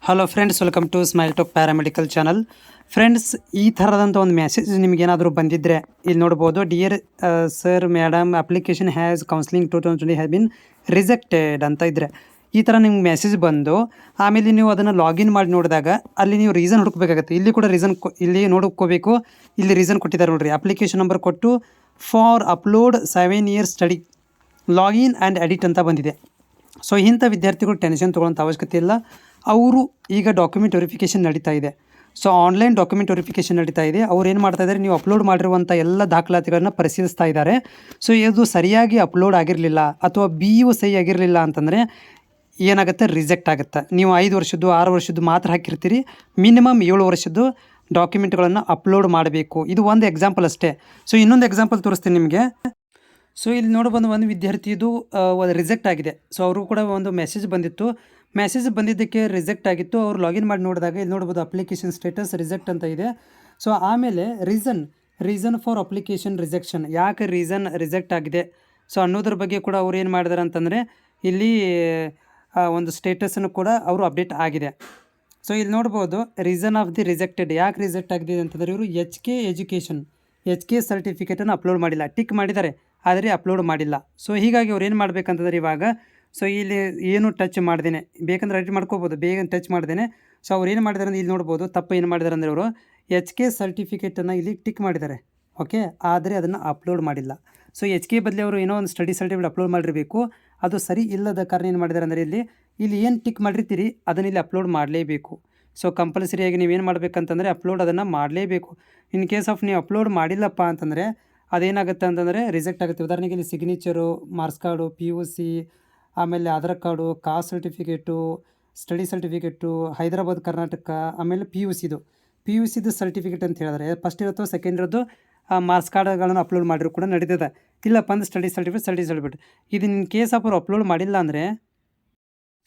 Hello friends, welcome to Smile Talk paramedical channel. Friends, ಈ ಥರದಂಥ ಒಂದು ಮೆಸೇಜ್ ನಿಮಗೇನಾದರೂ ಬಂದಿದ್ದರೆ ಇಲ್ಲಿ ನೋಡ್ಬೋದು. Dear sir madam, application has counselling 2020 have been rejected ಅಂತ ಇದ್ದರೆ, ಈ ಥರ ನಿಮ್ಗೆ ಮೆಸೇಜ್ ಬಂದು ಆಮೇಲೆ ನೀವು ಅದನ್ನು ಲಾಗಿನ್ ಮಾಡಿ ನೋಡಿದಾಗ ಅಲ್ಲಿ ನೀವು ರೀಸನ್ ಹುಡುಕಬೇಕಾಗತ್ತೆ. ಇಲ್ಲಿ ಕೂಡ ರೀಸನ್ ಇಲ್ಲಿ ನೋಡ್ಕೋಬೇಕು. ಇಲ್ಲಿ ರೀಸನ್ ಕೊಟ್ಟಿದ್ದಾರೆ ನೋಡಿರಿ, ಅಪ್ಲಿಕೇಶನ್ ನಂಬರ್ ಕೊಟ್ಟು for upload 7 years study login and edit ಅಂತ ಬಂದಿದೆ. ಸೊ ಇಂಥ ವಿದ್ಯಾರ್ಥಿಗಳು ಟೆನ್ಷನ್ ತೊಗೊಳ್ಳೋಂಥ ಅವಶ್ಯಕತೆ ಇಲ್ಲ. ಅವರು ಈಗ ಡಾಕ್ಯುಮೆಂಟ್ ವೆರಿಫಿಕೇಷನ್ ನಡೀತಾ ಇದೆ. ಸೊ ಆನ್ಲೈನ್ ಡಾಕ್ಯುಮೆಂಟ್ ವೆರಿಫಿಕೇಷನ್ ನಡೀತಾ ಇದೆ. ಅವ್ರು ಏನು ಮಾಡ್ತಾ ಇದ್ದಾರೆ, ನೀವು ಅಪ್ಲೋಡ್ ಮಾಡಿರುವಂಥ ಎಲ್ಲ ದಾಖಲಾತಿಗಳನ್ನ ಪರಿಶೀಲಿಸ್ತಾ ಇದ್ದಾರೆ. ಸೊ ಇದು ಸರಿಯಾಗಿ ಅಪ್ಲೋಡ್ ಆಗಿರಲಿಲ್ಲ ಅಥವಾ BU ಸಹಿ ಆಗಿರಲಿಲ್ಲ ಅಂತಂದರೆ ಏನಾಗುತ್ತೆ, ರಿಜೆಕ್ಟ್ ಆಗುತ್ತೆ. ನೀವು 5 ವರ್ಷದ್ದು 6 ವರ್ಷದ್ದು ಮಾತ್ರ ಹಾಕಿರ್ತೀರಿ. ಮಿನಿಮಮ್ 7 ವರ್ಷದ್ದು ಡಾಕ್ಯುಮೆಂಟ್ಗಳನ್ನು ಅಪ್ಲೋಡ್ ಮಾಡಬೇಕು. ಇದು ಒಂದು ಎಕ್ಸಾಂಪಲ್ ಅಷ್ಟೇ. ಸೊ ಇನ್ನೊಂದು ಎಕ್ಸಾಂಪಲ್ ತೋರಿಸ್ತೀನಿ ನಿಮಗೆ. ಸೊ ಇಲ್ಲಿ ನೋಡಬಂದು ಒಂದು ವಿದ್ಯಾರ್ಥಿದು ರಿಜೆಕ್ಟ್ ಆಗಿದೆ. ಸೊ ಅವರು ಕೂಡ ಒಂದು ಮೆಸೇಜ್ ಬಂದಿತ್ತು. ಮೆಸೇಜ್ ಬಂದಿದ್ದಕ್ಕೆ ರಿಜೆಕ್ಟ್ ಆಗಿತ್ತು. ಅವರು ಲಾಗಿನ್ ಮಾಡಿ ನೋಡಿದಾಗ ಇಲ್ಲಿ ನೋಡ್ಬೋದು ಅಪ್ಲಿಕೇಶನ್ ಸ್ಟೇಟಸ್ ರಿಜೆಕ್ಟ್ ಅಂತ ಇದೆ. ಸೊ ಆಮೇಲೆ ರೀಸನ್ ಫಾರ್ ಅಪ್ಲಿಕೇಶನ್ ರಿಜೆಕ್ಷನ್, ಯಾಕೆ ರೀಸನ್ ರಿಜೆಕ್ಟ್ ಆಗಿದೆ ಸೊ ಅನ್ನೋದ್ರ ಬಗ್ಗೆ ಕೂಡ ಅವ್ರು ಏನು ಮಾಡಿದಾರೆ ಅಂತಂದರೆ ಇಲ್ಲಿ ಒಂದು ಸ್ಟೇಟಸನ್ನು ಕೂಡ ಅವರು ಅಪ್ಡೇಟ್ ಆಗಿದೆ. ಸೊ ಇಲ್ಲಿ ನೋಡ್ಬೋದು ರೀಸನ್ ಆಫ್ ದಿ ರಿಜೆಕ್ಟೆಡ್, ಯಾಕೆ ರಿಜೆಕ್ಟ್ ಆಗಿದೆ ಅಂತಂದರೆ ಇವರು HK ಸರ್ಟಿಫಿಕೇಟನ್ನು ಅಪ್ಲೋಡ್ ಮಾಡಿಲ್ಲ. ಟಿಕ್ ಮಾಡಿದ್ದಾರೆ ಆದರೆ ಅಪ್ಲೋಡ್ ಮಾಡಿಲ್ಲ. ಸೊ ಹೀಗಾಗಿ ಅವ್ರು ಏನು ಮಾಡಬೇಕಂತಂದ್ರೆ ಇವಾಗ, ಸೊ ಇಲ್ಲಿ ಏನು ಟಚ್ ಮಾಡ್ದೇನೆ, ಬೇಕಂದ್ರೆ ಎಡಿಟ್ ಮಾಡ್ಕೋಬೋದು, ಬೇಗ ಟಚ್ ಮಾಡ್ದೇನೆ. ಸೊ ಅವ್ರು ಏನು ಮಾಡಿದ್ದಾರೆ ಅಂದರೆ ಇಲ್ಲಿ ನೋಡ್ಬೋದು, ತಪ್ಪು ಏನು ಮಾಡಿದ್ದಾರೆ ಅಂದರೆ ಅವರು HK ಸರ್ಟಿಫಿಕೇಟನ್ನು ಇಲ್ಲಿ ಟಿಕ್ ಮಾಡಿದ್ದಾರೆ, ಓಕೆ, ಆದರೆ ಅದನ್ನು ಅಪ್ಲೋಡ್ ಮಾಡಿಲ್ಲ. ಸೊ HK ಬದಲು ಅವರು ಏನೋ ಒಂದು ಸ್ಟಡಿ ಸರ್ಟಿಫಿಕೇಟ್ ಅಪ್ಲೋಡ್ ಮಾಡಿರಬೇಕು. ಅದು ಸರಿ ಇಲ್ಲದ ಕಾರಣ ಏನು ಮಾಡಿದ್ದಾರೆ ಅಂದರೆ ಇಲ್ಲಿ ಏನು ಟಿಕ್ ಮಾಡಿರ್ತೀರಿ ಅದನ್ನು ಇಲ್ಲಿ ಅಪ್ಲೋಡ್ ಮಾಡಲೇಬೇಕು. ಸೊ ಕಂಪಲ್ಸರಿಯಾಗಿ ನೀವೇನು ಮಾಡಬೇಕಂತಂದರೆ ಅಪ್ಲೋಡ್ ಅದನ್ನು ಮಾಡಲೇಬೇಕು. ಇನ್ ಕೇಸ್ ಆಫ್ ನೀವು ಅಪ್ಲೋಡ್ ಮಾಡಿಲ್ಲಪ್ಪ ಅಂತಂದರೆ ಅದೇನಾಗುತ್ತೆ ಅಂತಂದರೆ ರಿಜೆಕ್ಟ್ ಆಗುತ್ತೆ. ಉದಾಹರಣೆಗೆ ಇಲ್ಲಿ ಸಿಗ್ನೇಚರು, ಮಾರ್ಕ್ಸ್ ಕಾರ್ಡು, PUC, ಆಮೇಲೆ Aadhaar card, cost certificate, study certificate, Hyderabad Karnataka, ಆಮೇಲೆ PUCದು ಸರ್ಟಿಫಿಕೇಟ್ ಅಂತ ಹೇಳಿದ್ರೆ ಫಸ್ಟ್ ಇರುತ್ತೋ ಸೆಕೆಂಡ್ ಇರೋದು ಮಾರ್ಕ್ಸ್ ಕಾರ್ಡ್ಗಳನ್ನು ಅಪ್ಲೋಡ್ ಮಾಡಿದ್ರು ಕೂಡ ನಡೀತದೆ. ಇಲ್ಲಪ್ಪ ಅಂದ್ರೆ ಸ್ಟಡಿ ಸರ್ಟಿಫಿಕೇಟ್ ಇದು ಇನ್ ಕೇಸ್ ಆಫ್ ಅವ್ರು ಅಪ್ಲೋಡ್ ಮಾಡಿಲ್ಲ ಅಂದರೆ,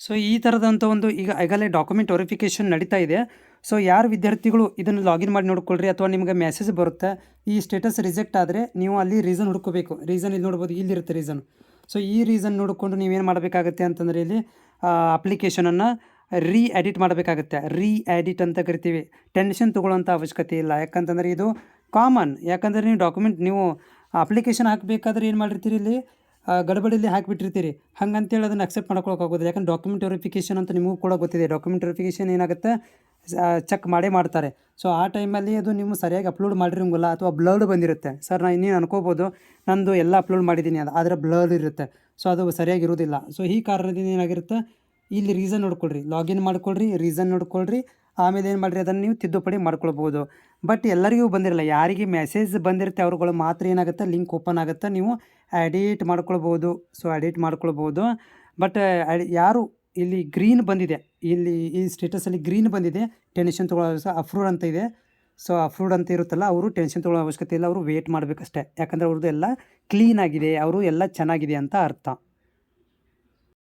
ಸೊ ಈ ಥರದಂಥ ಒಂದು ಈಗಲೇ ಡಾಕ್ಯುಮೆಂಟ್ ವೆರಿಫಿಕೇಷನ್ ನಡೀತಾ ಇದೆ. ಸೊ ಯಾರು ವಿದ್ಯಾರ್ಥಿಗಳು ಇದನ್ನು ಲಾಗಿನ್ ಮಾಡಿ ನೋಡ್ಕೊಳ್ರಿ, ಅಥವಾ ನಿಮಗೆ ಮೆಸೇಜ್ ಬರುತ್ತೆ ಈ ಸ್ಟೇಟಸ್ ರಿಜೆಕ್ಟ್ ಆದರೆ ನೀವು ಅಲ್ಲಿ ರೀಸನ್ ಹುಡ್ಕೋಬೇಕು. ರೀಸನ್ ಇಲ್ಲಿ ನೋಡ್ಬೋದು, ಇಲ್ಲಿರುತ್ತೆ ರೀಸನ್. ಸೊ ಈ ರೀಸನ್ ನೋಡಿಕೊಂಡು ನೀವೇನು ಮಾಡಬೇಕಾಗತ್ತೆ ಅಂತಂದರೆ ಇಲ್ಲಿ ಅಪ್ಲಿಕೇಶನನ್ನು ಎಡಿಟ್ ಮಾಡಬೇಕಾಗತ್ತೆ. ಎಡಿಟ್ ಅಂತ ಕರಿತೀವಿ. ಟೆನ್ಷನ್ ತೊಗೊಳ್ಳೋಂಥ ಅವಶ್ಯಕತೆ ಇಲ್ಲ. ಯಾಕಂತಂದರೆ ಇದು ಕಾಮನ್. ಯಾಕಂದರೆ ನೀವು ಡಾಕ್ಯುಮೆಂಟ್ ನೀವು ಅಪ್ಲಿಕೇಶನ್ ಹಾಕಬೇಕಾದ್ರೆ ಏನು ಮಾಡಿರ್ತೀರಿ, ಇಲ್ಲಿ ಗಡಬಡಿಯಲ್ಲಿ ಹಾಕಿಬಿಟ್ಟಿರ್ತೀರಿ. ಹಂಗಂತೇಳಿ ಅದನ್ನು ಅಕ್ಸೆಪ್ಟ್ ಮಾಡ್ಕೊಳಕ್ಕಾಗೋದಿಲ್ಲ. ಯಾಕಂದ್ರೆ ಡಾಕ್ಯುಮೆಂಟ್ ವೆರಿಫಿಕೇಷನ್ ಅಂತ ನಿಮಗೂ ಕೂಡ ಗೊತ್ತಿದೆ. ಡಾಕ್ಯುಮೆಂಟ್ ವೆರಿಫಿಕೇಷನ್ ಏನಾಗುತ್ತೆ, ಚೆಕ್ ಮಾಡೇ ಮಾಡ್ತಾರೆ. ಸೊ ಆ ಟೈಮಲ್ಲಿ ಅದು ನೀವು ಸರಿಯಾಗಿ ಅಪ್ಲೋಡ್ ಮಾಡಿರಂಗಿಲ್ಲ ಅಥವಾ ಬ್ಲರ್ಡ್ ಬಂದಿರುತ್ತೆ. ಸರ್ ನೀವು ಅನ್ಕೋಬೋದು ನಂದು ಎಲ್ಲ ಅಪ್ಲೋಡ್ ಮಾಡಿದ್ದೀನಿ ಅದು, ಆದರೆ ಬ್ಲರ್ಡ್ ಇರುತ್ತೆ. ಸೊ ಅದು ಸರಿಯಾಗಿರೋದಿಲ್ಲ. ಸೊ ಈ ಕಾರಣದಿಂದ ಏನಾಗಿರುತ್ತೆ, ಇಲ್ಲಿ ರೀಸನ್ ನೋಡ್ಕೊಳ್ರಿ, ಲಾಗಿನ್ ಮಾಡ್ಕೊಳ್ರಿ, ರೀಸನ್ ನೋಡ್ಕೊಳ್ರಿ, ಆಮೇಲೆ ಏನು ಮಾಡಿರಿ ಅದನ್ನು ನೀವು ತಿದ್ದುಪಡಿ ಮಾಡ್ಕೊಳ್ಬೋದು. ಬಟ್ ಎಲ್ಲರಿಗೂ ಬಂದಿರಲ್ಲ. ಯಾರಿಗೆ ಮೆಸೇಜ್ ಬಂದಿರುತ್ತೆ ಅವ್ರುಗಳು ಮಾತ್ರ ಏನಾಗುತ್ತೆ, ಲಿಂಕ್ ಓಪನ್ ಆಗುತ್ತೆ, ನೀವು ಎಡಿಟ್ ಮಾಡ್ಕೊಳ್ಬೋದು. ಸೊ ಎಡಿಟ್ ಮಾಡ್ಕೊಳ್ಬೋದು. ಬಟ್ ಯಾರು ಇಲ್ಲಿ ಗ್ರೀನ್ ಬಂದಿದೆ, ಇಲ್ಲಿ ಈ ಸ್ಟೇಟಸಲ್ಲಿ ಗ್ರೀನ್ ಬಂದಿದೆ, ಟೆನ್ಷನ್ ತೊಗೊಳ್ಳೋ ಅಪ್ರೂವ್ಡ್ ಅಂತ ಇದೆ. ಸೊ ಅಪ್ರೂವ್ಡ್ ಅಂತ ಇರುತ್ತಲ್ಲ, ಅವರು ಟೆನ್ಷನ್ ತೊಗೊಳ್ಳೋ ಅವಶ್ಯಕತೆ ಇಲ್ಲ. ಅವರು ವೇಟ್ ಮಾಡಬೇಕಷ್ಟೇ. ಯಾಕಂದರೆ ಅವ್ರದ್ದು ಎಲ್ಲ ಕ್ಲೀನ್ ಆಗಿದೆ, ಅವರು ಎಲ್ಲ ಚೆನ್ನಾಗಿದೆ ಅಂತ ಅರ್ಥ.